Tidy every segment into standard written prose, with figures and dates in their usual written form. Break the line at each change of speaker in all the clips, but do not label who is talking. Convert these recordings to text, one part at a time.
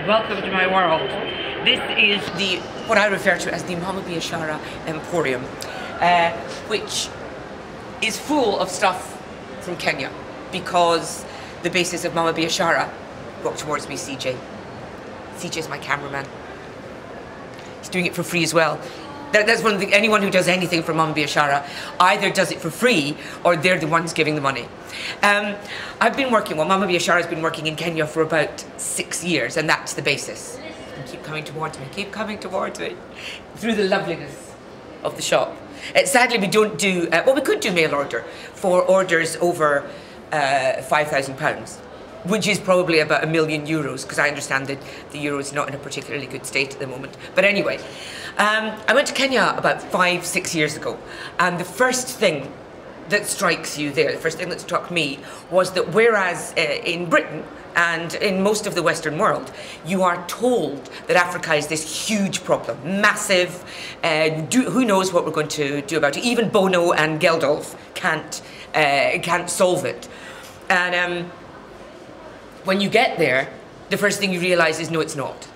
welcome to my world. This is what I refer to as the Mama Biashara Emporium, which is full of stuff from Kenya, because the basis of Mama Biashara, walk towards me, CJ. CJ's my cameraman. He's doing it for free as well. That's one of the, anyone who does anything for Mama Biashara either does it for free or they're the ones giving the money. I've been working, well, Mama Biashara has been working in Kenya for about 6 years, and that's the basis. Keep coming towards me, keep coming towards me, through the loveliness of the shop. Sadly, we don't do, well, we could do mail order for orders over £5,000. Which is probably about €1 million, because I understand that the euro is not in a particularly good state at the moment. But anyway, I went to Kenya about 5-6 years ago, and the first thing that strikes you there, the first thing that struck me, was that whereas in Britain and in most of the Western world, you are told that Africa is this huge problem, massive, who knows what we're going to do about it. Even Bono and Geldof can't solve it. And when you get there, the first thing you realise is, no, it's not.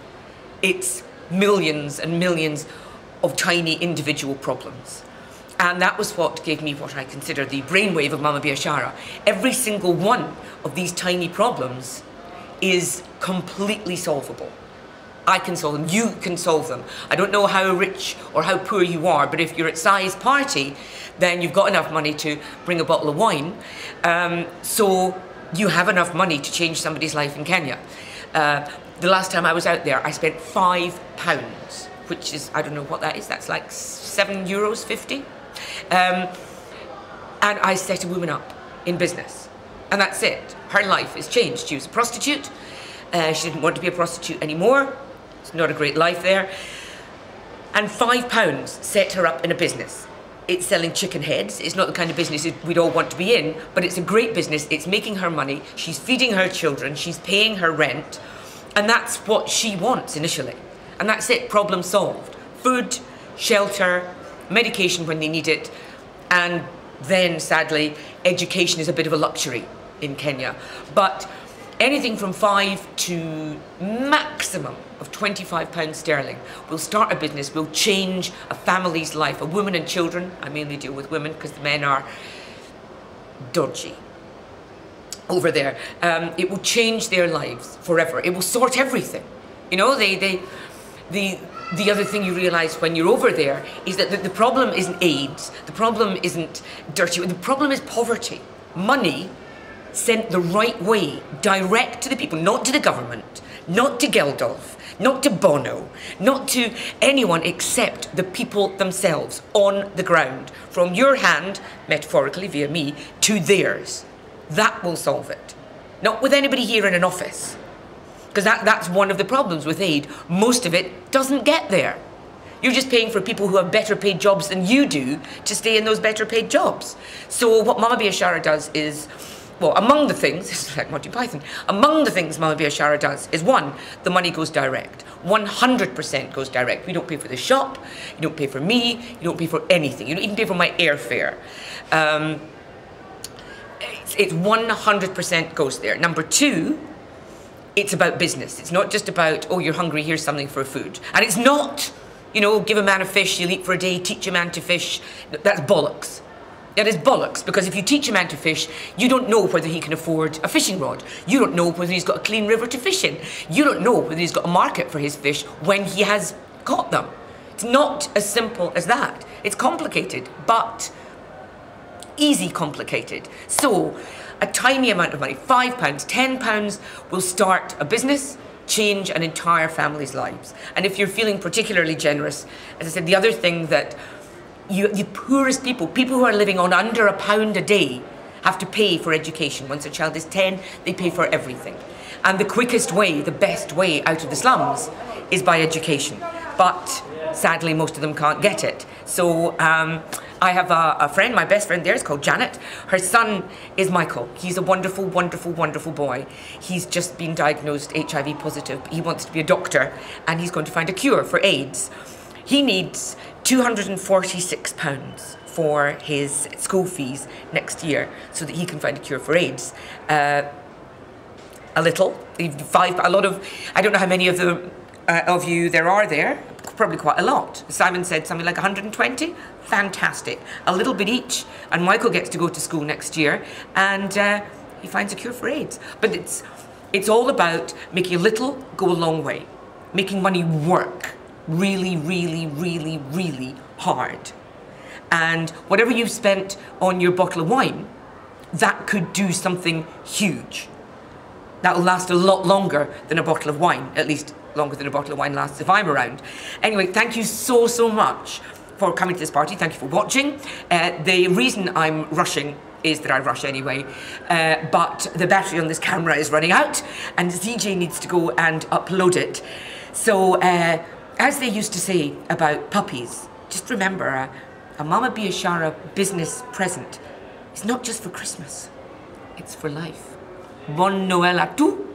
It's millions and millions of tiny individual problems. And that was what gave me what I consider the brainwave of Mama Biashara. Every single one of these tiny problems is completely solvable. I can solve them, you can solve them. I don't know how rich or how poor you are, but if you're at Sai's party, then you've got enough money to bring a bottle of wine. So you have enough money to change somebody's life in Kenya. The last time I was out there, I spent £5, which is, I don't know what that is, that's like €7.50. And I set a woman up in business. And that's it. Her life is changed. She was a prostitute. She didn't want to be a prostitute anymore. It's not a great life there. And £5 set her up in a business. It's selling chicken heads. It's not the kind of business we'd all want to be in, but it's a great business. It's making her money. She's feeding her children. She's paying her rent. And that's what she wants initially. And that's it, problem solved. Food, shelter, medication when they need it. And then, sadly, education is a bit of a luxury in Kenya. But anything from 5 to maximum of £25 sterling will start a business, will change a family's life. A woman and children, I mainly deal with women because the men are dodgy over there. It will change their lives forever. It will sort everything. You know, the other thing you realise when you're over there is that the problem isn't AIDS, the problem isn't dirty, the problem is poverty. Money sent the right way, direct to the people, not to the government, not to Geldof, not to Bono, not to anyone except the people themselves on the ground. From your hand, metaphorically via me, to theirs. That will solve it. Not with anybody here in an office. Because that's one of the problems with aid. Most of it doesn't get there. You're just paying for people who have better paid jobs than you do to stay in those better paid jobs. So what Mama Biashara does is, well, among the things, it's like Monty Python, among the things Mama Biashara does is, one, the money goes direct. 100% goes direct. We don't pay for the shop, you don't pay for me, you don't pay for anything. You don't even pay for my airfare. It's 100% goes there. Number two, it's about business. It's not just about, oh, you're hungry, here's something for food. And it's not, you know, give a man a fish, he'll eat for a day, teach a man to fish. That's bollocks. That is bollocks, because if you teach a man to fish, you don't know whether he can afford a fishing rod. You don't know whether he's got a clean river to fish in. You don't know whether he's got a market for his fish when he has caught them. It's not as simple as that. It's complicated, but easy complicated. So, a tiny amount of money, £5, £10, will start a business, change an entire family's lives. And if you're feeling particularly generous, as I said, the other thing that the poorest people who are living on under £1 a day, have to pay for education. Once a child is 10, they pay for everything. And the quickest way, the best way out of the slums is by education. But sadly, most of them can't get it. So I have a friend, my best friend there is called Janet. Her son is Michael. He's a wonderful, wonderful, wonderful boy. He's just been diagnosed HIV-positive. He wants to be a doctor, and he's going to find a cure for AIDS. He needs £246 for his school fees next year so that he can find a cure for AIDS. a little. A lot of, I don't know how many of you there are there, probably quite a lot. Simon said something like 120. Fantastic. A little bit each, and Michael gets to go to school next year, and he finds a cure for AIDS. But it's all about making a little go a long way, making money work really, really, really, really hard. And whatever you've spent on your bottle of wine, that could do something huge. That will last a lot longer than a bottle of wine, at least longer than a bottle of wine lasts if I'm around. Anyway, thank you so, so much for coming to this party. Thank you for watching. The reason I'm rushing is that I rush anyway, but the battery on this camera is running out and ZJ needs to go and upload it. So, as they used to say about puppies, just remember, a Mama Biashara business present is not just for Christmas, it's for life. Bon Noël à tous.